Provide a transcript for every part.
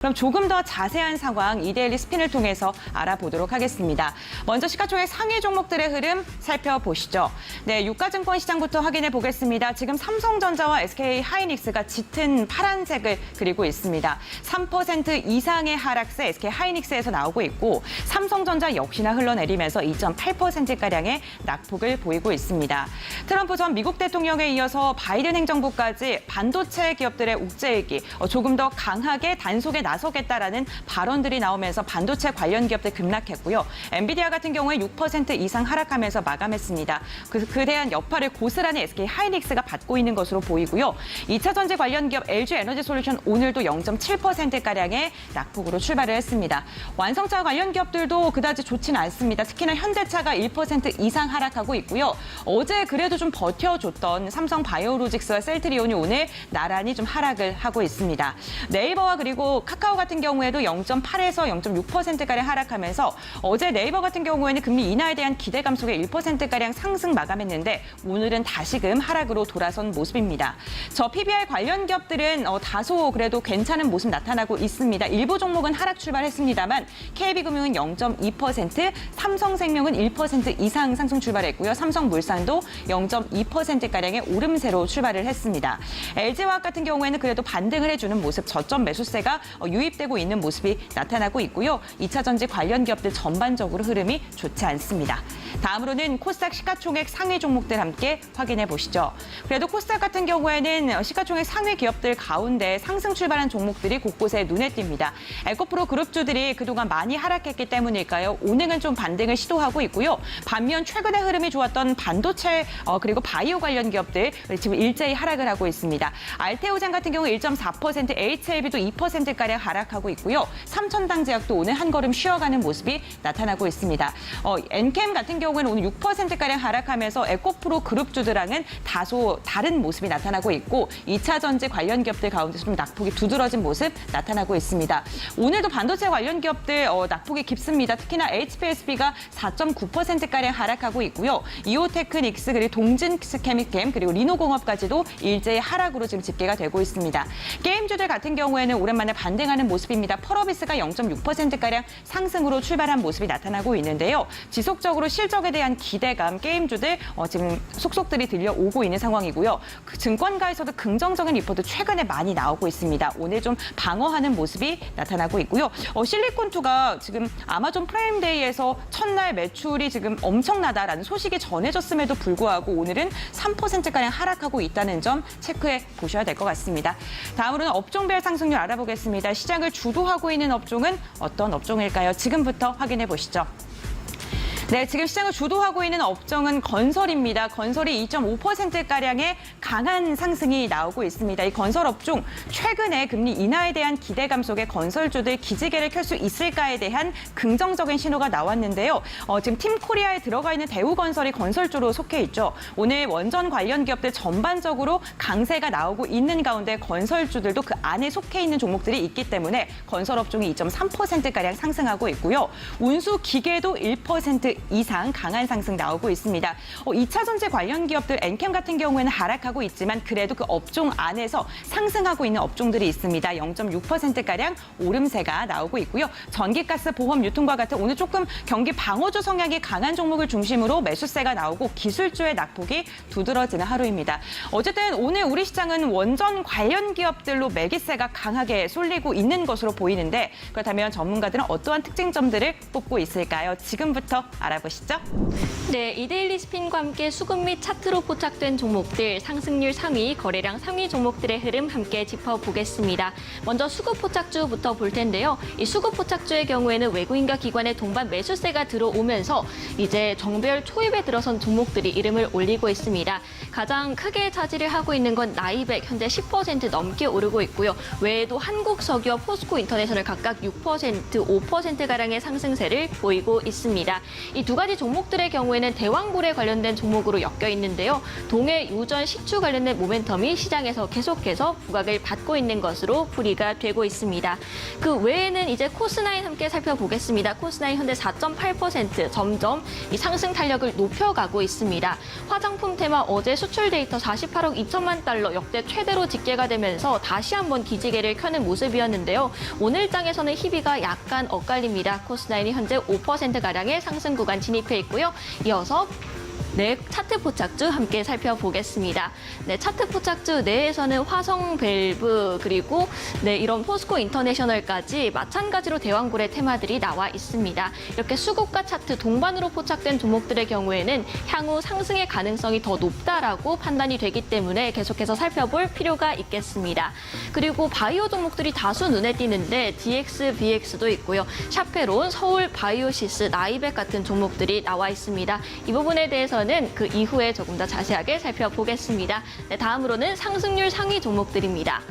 그럼 조금 더 자세한 상황 이데일리 스핀을 통해서 알아보도록 하겠습니다. 먼저 시가총액 상위 종목들의 흐름 살펴보시죠. 네, 유가증권 시장부터 확인해 보겠습니다. 지금 삼성전자와 SK하이닉스가 짙은 파란색을 그리고 있습니다. 3% 이상의 하락세 SK하이닉스에서 나오고 있고 삼성전자 역시나 흘러내리면서 2.8%가량의 낙폭을 보이고 있습니다. 트럼프 전 미국 대통령에 이어서 바이든 행정부까지 반도체 기업들의 옥죄이기 조금 더 강하게 단속에 나서겠다라는 발언들이 나오면서 반도체 관련 기업들 급락했고요. 엔비디아 같은 경우에 6% 이상 하락하면서 마감했습니다. 그에 대한 여파를 고스란히 SK하이닉스가 받고 있는 것으로 보이고요. 2차 전지 관련 기업 LG에너지솔루션 오늘도 0.7%가량의 낙폭으로 출발을 했습니다. 완성차 관련 기업들도 그다지 좋지는 않습니다. 특히나 현대차가 1% 이상 하락하고 있고요. 어제 그래도 좀 버텨줬던 삼성바이오로직스와 셀트리온이 오늘 나란히 좀 하락을 하고 있습니다. 네이버와 그리고 카카오 같은 경우에도 0.8에서 0.6%가량 하락하면서 어제 네이버 같은 경우에는 금리 인하에 대한 기대감 속에 1%가량 상승 마감했는데 오늘은 다시금 하락으로 돌아선 모습입니다. 저 PBR 관련 기업들은 다소 그래도 괜찮은 모습 나타나고 있습니다. 일부 종목은 하락 출발했습니다만 KB금융은 0.2%, 삼성생명은 1% 이상 상승 출발했고요. 삼성물산도 0.2%가량의 오름세로 출발을 했습니다. LG화학 같은 경우에는 그래도 반등을 해주는 모습, 저점 매수세가 유입되고 있는 모습이 나타나고 있고요. 2차 전지 관련 기업들 전반적으로 흐름이 좋지 않습니다. 다음으로는 코스닥 시가총액 상위 종목들 함께 확인해 보시죠. 그래도 코스닥 같은 경우에는 시가총액 상위 기업들 가운데 상승 출발한 종목들이 곳곳에 눈에 띕니다. 에코프로 그룹주들이 그동안 많이 하락했기 때문일까요? 오늘은 좀 반등을 시도하고 있고요. 반면 최근에 흐름이 좋았던 반도체 그리고 바이오 관련 기업들 지금 일제히 하락을 하고 있습니다. 알테오젠 같은 경우 1.4%, HLB도 2%가량 하락하고 있고요. 삼천당제약도 오늘 한 걸음 쉬어가는 모습이 나타나고 있습니다. 엔캠 같은 경우에는 오늘 6%가량 하락하면서 에코프로 그룹주들랑은 다소 다른 모습이 나타나고 있고 2차 전지 관련 기업들 가운데서 좀 낙폭이 두드러진 모습 나타나고 있습니다. 오늘도 반도체 관련 기업들 낙폭이 깊습니다. 특히나 HPSB가 4.9%가량 하락하고 있고요. 이오테크닉스 그리고 동진스케미캠 그리고 리노공업까지도 일제히 하락으로 지금 집계가 되고 있습니다. 게임주들 같은 경우에는 오랜만에 반등하는 모습입니다. 펄어비스가 0.6%가량 상승으로 출발한 모습이 나타나고 있는데요. 지속적으로 실적에 대한 기대감, 게임주들 지금 속속들이 들려오고 있는 상황이고요. 그 증권가에서도 긍정적인 리포트 최근에 많이 나오고 있습니다. 오늘 좀 방어하는 모습이 나타나고 있고요. 실리콘2가 지금 아마존 프라임데이에서 첫날 매출이 지금 엄청나다라는 소식이 전해졌음에도 불구하고 오늘은 3%가량 하락하고 있다는 점 체크해 보셔야 될 것 같습니다. 다음으로는 업종별 상승률 알아보겠습니다. 시장을 주도하고 있는 업종은 어떤 업종일까요? 지금부터 확인해 보시죠. 네, 지금 시장을 주도하고 있는 업종은 건설입니다. 건설이 2.5%가량의 강한 상승이 나오고 있습니다. 이 건설 업종, 최근에 금리 인하에 대한 기대감 속에 건설주들 기지개를 켤 수 있을까에 대한 긍정적인 신호가 나왔는데요. 지금 팀코리아에 들어가 있는 대우건설이 건설주로 속해 있죠. 오늘 원전 관련 기업들 전반적으로 강세가 나오고 있는 가운데 건설주들도 그 안에 속해 있는 종목들이 있기 때문에 건설 업종이 2.3%가량 상승하고 있고요. 운수기계도 1% 이상 강한 상승 나오고 있습니다. 2차 전지 관련 기업들 엔캠 같은 경우에는 하락하고 있지만 그래도 그 업종 안에서 상승하고 있는 업종들이 있습니다. 0.6%가량 오름세가 나오고 있고요. 전기가스, 보험, 유통과 같은 오늘 조금 경기 방어주 성향이 강한 종목을 중심으로 매수세가 나오고 기술주의 낙폭이 두드러지는 하루입니다. 어쨌든 오늘 우리 시장은 원전 관련 기업들로 매기세가 강하게 쏠리고 있는 것으로 보이는데 그렇다면 전문가들은 어떠한 특징점들을 뽑고 있을까요? 지금부터 알아보시죠. 네, 이데일리 스핀과 함께 수급 및 차트로 포착된 종목들, 상승률 상위, 거래량 상위 종목들의 흐름 함께 짚어보겠습니다. 먼저 수급 포착주부터 볼 텐데요. 이 수급 포착주의 경우에는 외국인과 기관의 동반 매수세가 들어오면서 이제 정배열 초입에 들어선 종목들이 이름을 올리고 있습니다. 가장 크게 차지를 하고 있는 건 나이백, 현재 10% 넘게 오르고 있고요. 외에도 한국석유와 포스코 인터내셔널 각각 6%, 5%가량의 상승세를 보이고 있습니다. 이 이 두 가지 종목들의 경우에는 대왕굴에 관련된 종목으로 엮여 있는데요. 동해 유전 시추 관련된 모멘텀이 시장에서 계속해서 부각을 받고 있는 것으로 풀이가 되고 있습니다. 그 외에는 이제 코스나인 함께 살펴보겠습니다. 코스나인 현재 4.8% 점점 이 상승 탄력을 높여가고 있습니다. 화장품 테마 어제 수출 데이터 48억 2천만 달러 역대 최대로 집계가 되면서 다시 한번 기지개를 켜는 모습이었는데요. 오늘 장에서는 희비가 약간 엇갈립니다. 코스나인이 현재 5%가량의 상승 구간 진입해 있고요. 이어서 차트 포착주 함께 살펴보겠습니다. 차트 포착주 내에서는 화성밸브 그리고 이런 포스코 인터내셔널까지 마찬가지로 대왕굴의 테마들이 나와 있습니다. 이렇게 수급과 차트 동반으로 포착된 종목들의 경우에는 향후 상승의 가능성이 더 높다라고 판단이 되기 때문에 계속해서 살펴볼 필요가 있겠습니다. 그리고 바이오 종목들이 다수 눈에 띄는데 DX, BX도 있고요. 샤페론, 서울 바이오시스, 나이백 같은 종목들이 나와 있습니다. 이 부분에 대해서는 그 이후에 조금 더 자세하게 살펴보겠습니다. 다음으로는 상승률 상위 종목들입니다.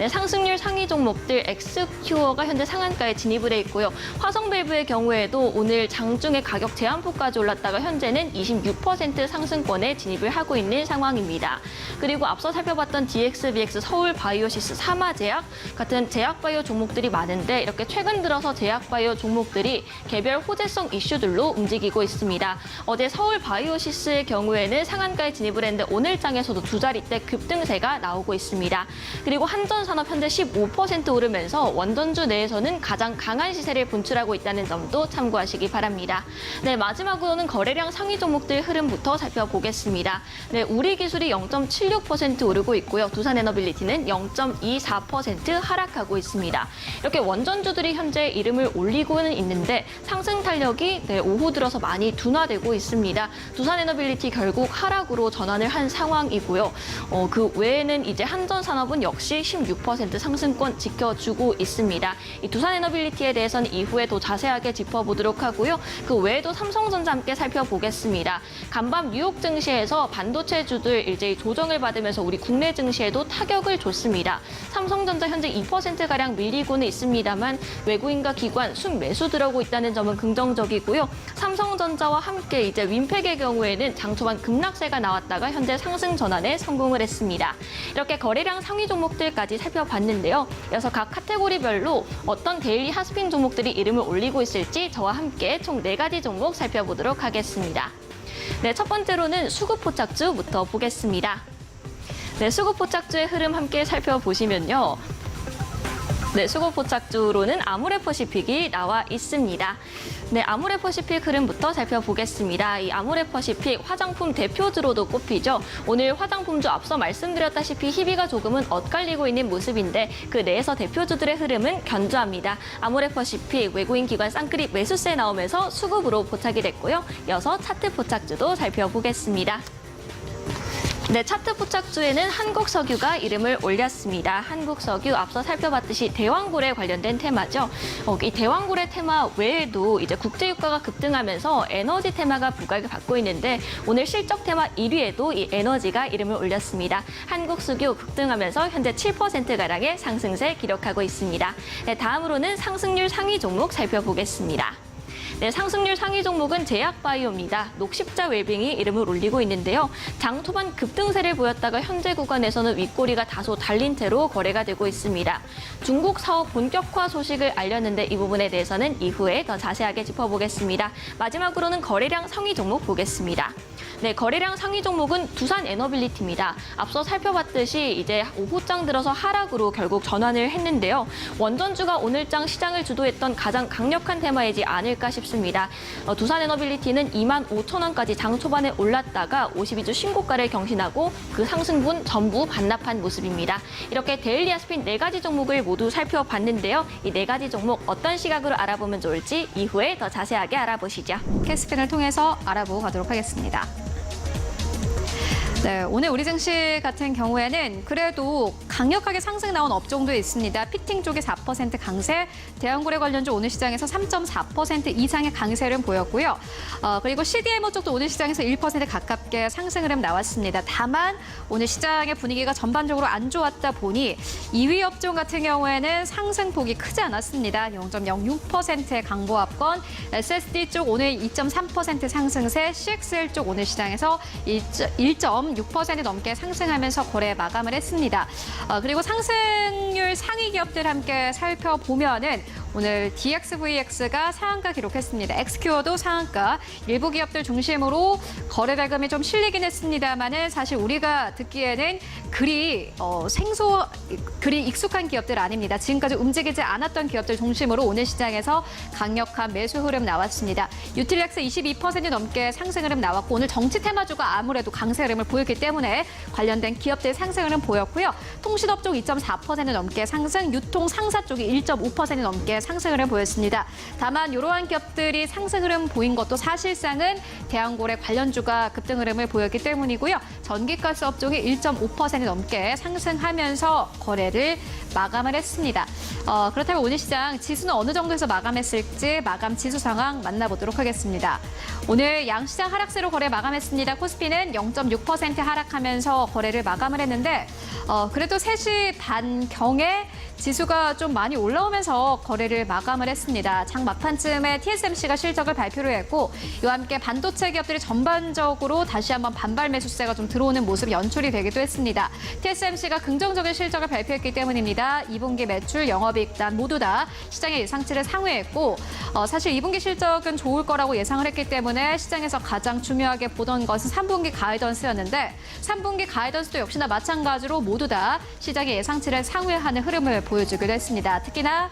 상승률 상위 종목들 엑스큐어가 현재 상한가에 진입을 해 있고요. 화성밸브의 경우에도 오늘 장중에 가격 제한폭까지 올랐다가 현재는 26% 상승권에 진입을 하고 있는 상황입니다. 그리고 앞서 살펴봤던 DX, BX, 서울 바이오시스, 사마제약 같은 제약바이오 종목들이 많은데 이렇게 최근 들어서 제약바이오 종목들이 개별 호재성 이슈들로 움직이고 있습니다. 어제 서울 바이오시스 의 경우에는 상한가에 진입을 했는데 오늘 장에서도 두 자릿대 급등세가 나오고 있습니다. 그리고 한전산업 현재 15% 오르면서 원전주 내에서는 가장 강한 시세를 분출하고 있다는 점도 참고하시기 바랍니다. 마지막으로는 거래량 상위 종목들 흐름부터 살펴보겠습니다. 우리기술이 0.76% 오르고 있고요. 두산에너빌리티는 0.24% 하락하고 있습니다. 이렇게 원전주들이 현재 이름을 올리고는 있는데 상승 탄력이 오후 들어서 많이 둔화되고 있습니다. 두산에너빌리티 결국 하락으로 전환을 한 상황이고요. 그 외에는 이제 한전산업은 역시 16% 상승권 지켜주고 있습니다. 이 두산에너빌리티에 대해서는 이후에 더 자세하게 짚어보도록 하고요. 그 외에도 삼성전자 함께 살펴보겠습니다. 간밤 뉴욕 증시에서 반도체주들 이제 조정을 받으면서 우리 국내 증시에도 타격을 줬습니다. 삼성전자 현재 2%가량 밀리고는 있습니다만 외국인과 기관 순매수 들어오고 있다는 점은 긍정적이고요. 삼성전자와 함께 이제 윈팩의 경우에는 장 초반 급락세가 나왔다가 현재 상승 전환에 성공을 했습니다. 이렇게 거래량 상위 종목들까지 살펴봤는데요. 이어서 각 카테고리별로 어떤 데일리 핫스핀 종목들이 이름을 올리고 있을지 저와 함께 총 4가지 종목 살펴보도록 하겠습니다. 첫 번째로는 수급 포착주부터 보겠습니다. 수급 포착주의 흐름 함께 살펴보시면요. 수급 포착주로는 아모레퍼시픽이 나와 있습니다. 아모레퍼시픽 흐름부터 살펴보겠습니다. 이 아모레퍼시픽 화장품 대표주로도 꼽히죠. 오늘 화장품주 앞서 말씀드렸다시피 희비가 조금은 엇갈리고 있는 모습인데 그 내에서 대표주들의 흐름은 견조합니다. 아모레퍼시픽 외국인 기관 쌍끌이 매수세 나오면서 수급으로 포착이 됐고요. 이어서 차트 포착주도 살펴보겠습니다. 차트 포착주에는 한국석유가 이름을 올렸습니다. 한국석유 앞서 살펴봤듯이 대왕굴에 관련된 테마죠. 이 대왕굴의 테마 외에도 이제 국제유가가 급등하면서 에너지 테마가 부각을 받고 있는데 오늘 실적 테마 1위에도 이 에너지가 이름을 올렸습니다. 한국석유 급등하면서 현재 7%가량의 상승세 기록하고 있습니다. 다음으로는 상승률 상위 종목 살펴보겠습니다. 상승률 상위 종목은 제약바이오입니다. 녹십자 웰빙이 이름을 올리고 있는데요. 장 초반 급등세를 보였다가 현재 구간에서는 윗꼬리가 다소 달린 채로 거래가 되고 있습니다. 중국 사업 본격화 소식을 알렸는데 이 부분에 대해서는 이후에 더 자세하게 짚어보겠습니다. 마지막으로는 거래량 상위 종목 보겠습니다. 거래량 상위 종목은 두산에너빌리티입니다. 앞서 살펴봤듯이 이제 오후장 들어서 하락으로 결국 전환을 했는데요. 원전주가 오늘장 시장을 주도했던 가장 강력한 테마이지 않을까 싶습니다. 두산에너빌리티는 25,000원까지 장 초반에 올랐다가 52주 신고가를 경신하고 그 상승분 전부 반납한 모습입니다. 이렇게 데일리 핫스핀 4가지 종목을 모두 살펴봤는데요. 이 4가지 종목 어떤 시각으로 알아보면 좋을지 이후에 더 자세하게 알아보시죠. 캐스핀을 통해서 알아보고 가도록 하겠습니다. 네, 오늘 우리 증시 같은 경우에는 그래도 강력하게 상승 나온 업종도 있습니다. 피팅 쪽에 4% 강세, 대형고래 관련주 오늘 시장에서 3.4% 이상의 강세를 보였고요. 그리고 CDMO 쪽도 오늘 시장에서 1% 가깝게 상승 흐름 나왔습니다. 다만 오늘 시장의 분위기가 전반적으로 안 좋았다 보니 2위 업종 같은 경우에는 상승폭이 크지 않았습니다. 0.06%의 강보합권, SSD 쪽 오늘 2.3% 상승세, CXL 쪽 오늘 시장에서 1.6% 넘게 상승하면서 거래 마감을 했습니다. 그리고 상승률 상위 기업들 함께 살펴보면은 오늘 DXVX가 상한가 기록했습니다. XQ도 상한가, 일부 기업들 중심으로 거래 대금이 좀 실리긴 했습니다만은 사실 우리가 듣기에는 그리 익숙한 기업들 아닙니다. 지금까지 움직이지 않았던 기업들 중심으로 오늘 시장에서 강력한 매수 흐름 나왔습니다. 유틸렉스 22% 넘게 상승 흐름 나왔고 오늘 정치 테마주가 아무래도 강세 흐름을 보였기 때문에 관련된 기업들 상승 흐름 보였고요. 통신업 쪽 2.4% 넘게 상승, 유통 상사 쪽이 1.5% 넘게 상승 흐름 보였습니다. 다만 이러한 기업들이 상승 흐름 보인 것도 사실상은 대형고래 관련주가 급등 흐름을 보였기 때문이고요. 전기가스 업종이 1.5% 넘게 상승하면서 거래를 마감을 했습니다. 그렇다면 오늘 시장 지수는 어느 정도에서 마감했을지 마감 지수 상황 만나보도록 하겠습니다. 오늘 양시장 하락세로 거래 마감했습니다. 코스피는 0.6% 하락하면서 거래를 마감을 했는데 그래도 3시 반경에 지수가 좀 많이 올라오면서 거래를 마감을 했습니다. 장 막판쯤에 TSMC가 실적을 발표를 했고 이와 함께 반도체 기업들이 전반적으로 다시 한번 반발 매수세가 좀 들어오는 모습 연출이 되기도 했습니다. TSMC가 긍정적인 실적을 발표했기 때문입니다. 2분기 매출, 영업이익 단 모두 다 시장의 예상치를 상회했고 사실 2분기 실적은 좋을 거라고 예상을 했기 때문에 시장에서 가장 중요하게 보던 것은 3분기 가이던스였는데 3분기 가이던스도 역시나 마찬가지로 모두 다 시장의 예상치를 상회하는 흐름을 보여주기도 했습니다. 특히나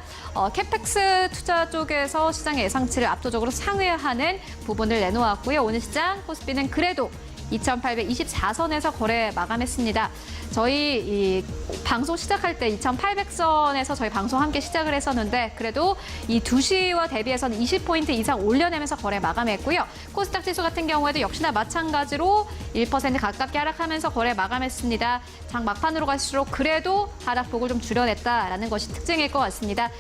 캐펙스 투자 쪽에서 시장의 예상치를 압도적으로 상회하는 부분을 내놓았고요. 오늘 시장 코스피는 그래도 2,824선에서 거래 마감했습니다. 저희 이 방송 시작할 때 2,800선에서 저희 방송 함께 시작을 했었는데 그래도 이 2시와 대비해서는 20포인트 이상 올려내면서 거래 마감했고요. 코스닥 지수 같은 경우에도 역시나 마찬가지로 1% 가깝게 하락하면서 거래 마감했습니다. 장 막판으로 갈수록 그래도 하락폭을 좀 줄여냈다라는 것이 특징일 것 같습니다.